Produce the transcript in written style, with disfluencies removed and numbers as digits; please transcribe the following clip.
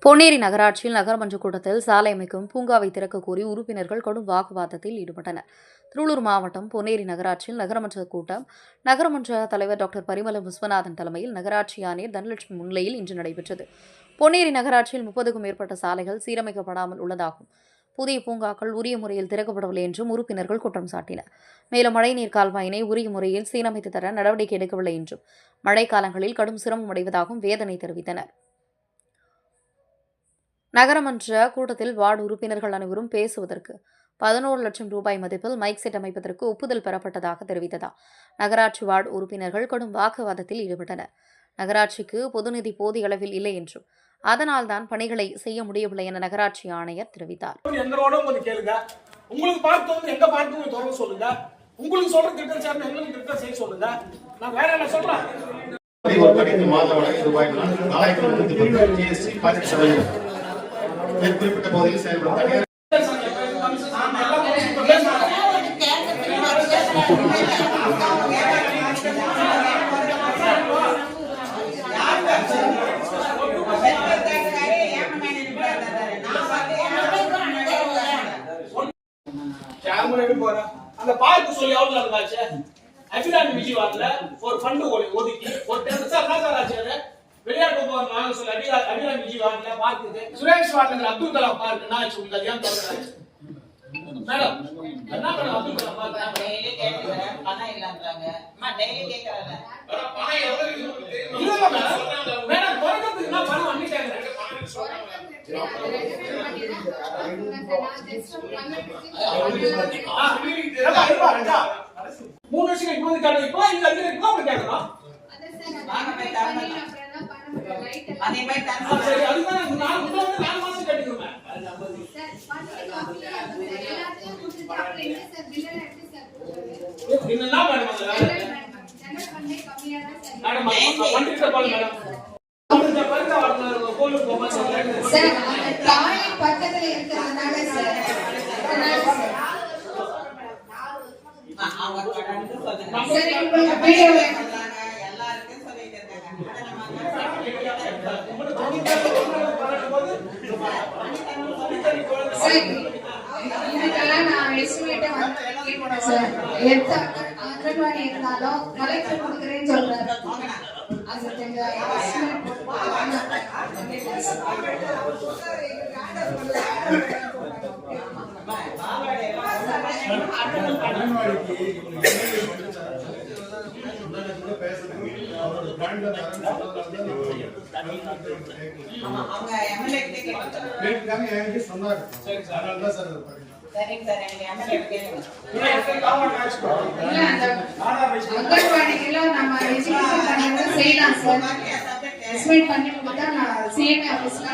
பொன்னேரி நகராட்சியில் நகரமன்ற கூட்டத்தில் சாலை அமைக்கும் பூங்காவை திறக்க கோரி உறுப்பினர்கள் கடும் வாக்குவாதத்தில் ஈடுபட்டனர். திருவள்ளூர் மாவட்டம் பொன்னேரி நகராட்சியில் நகரமன்ற கூட்டம் நகரமன்ற தலைவர் டாக்டர் பரிமளம் விஸ்வநாதன் தலைமையில் நகராட்சி ஆணையர் தனலட்சுமி முன்னிலையில் இன்று நடைபெற்றது. பொன்னேரி நகராட்சியில் 30க்கும் மேற்பட்ட சாலைகள் சீரமைக்கப்படாமல் உள்ளதாகவும், புதிய பூங்காக்கள் உரிய முறையில் திறக்கப்படவில்லை என்றும் உறுப்பினர்கள் குற்றம் சாட்டினர். மேலும் மழைநீர் கால்வாயினை உரிய முறையில் சீரமைத்து தர நடவடிக்கை எடுக்கவில்லை என்றும், மழைக்காலங்களில் கடும் சிரமம் அடைவதாகவும் வேதனை தெரிவித்தனர். நகரமன்ற கூட்டத்தில் வார்டு உறுப்பினர்கள் அனைவரும் பேசுவதற்கு 11 லட்சம் ரூபாய் மதிப்பில் மைக் செட் அமைப்பதற்கு ஒப்புதல் பெறப்பட்டதாக தெரிவித்ததால் நகராட்சி வார்டு உறுப்பினர்கள் கடும் வாக்குவாதத்தில் ஈடுபட்டனர். நகராட்சிக்கு பொதுநிதி போதிய அளவில் இல்லை என்றும், அதனால்தான் பணிகளை செய்ய முடியவில்லை என நகராட்சி ஆணையர் தெரிவித்தார். குறிப்பிட்ட பகுதியில் செயல்படும் தனியார் அந்த பார்க்க சொல்லி எவ்வளவு நாள் ஆச்சு? அபிராமி விஜய் வார்டுல ஒரு ஃபண்ட் ஒதுக்கி ஒரு 10 சார் ஆச்சு. விளையாட்டு போவாங்க வாங்க சொல்லி அபிராமி விஜய் வார்டுல பார்க்குது. சுரேஷ் வார்டுல அப்துல் கலாம் பார்க் நான் சொல்லுங்க அது ஏன் தரணும் மேடம்? என்ன madam Abdul Kalam park daily கேக்குறாங்க, பணம் இல்லன்றாங்க. அம்மா டெய்லி கேக்குறாங்க. மேடம் பணம் எவ்வளவு இல்ல மேடம். மேடம் குறைக்கிறதுக்கு நான் பணம் பண்ணிட்டேங்க. மூணு வருஷம் இப்போ கேட்கணும். இப்போ இங்க இப்போ அப்படி கேட்கணும். அதே மாதிரி சரி அதுதான் நான் முதல்ல 4 மாசம் கட்டிடுவேன். என்ன மேடம் மேடம் பண்ணிட்டு பாருங்க மேடம். அந்த பரிசா வாங்க கோலுக்கு போமா சார் தாய் பக்கத்துல இருக்கறதுனால சார் அவங்க கடந்து சொல்றாங்க. சரி உங்களுக்கு வீடியோ வேணும்னாங்க எல்லாருக்கும் சொல்லிட்டு இருக்காங்க. இதுக்கெல்லாம் நான் எஸ்டிமேட் வந்து சார் எந்த அங்கன்வாடி இருந்தாலும் கலெக்டர் கொடுக்குறேன்னு சொல்றாரு. அது எஸ்டிமேட் அவங்க எம்எல்ஏ கிட்ட சொன்னாங்க. சரி சார் நல்லா சார் சரிங்க சார் எனக்கு எம்எல்ஏ கேளுங்க. அங்கன்வாடிக்குலாம் நம்ம ரெஜிஸ்ட்ரேஷன் பண்ணி செய்யலாம் சார். எஸ்டிமேட் பண்ணி கொடுத்தா நான் சிஎம் ஆபீஸ்ல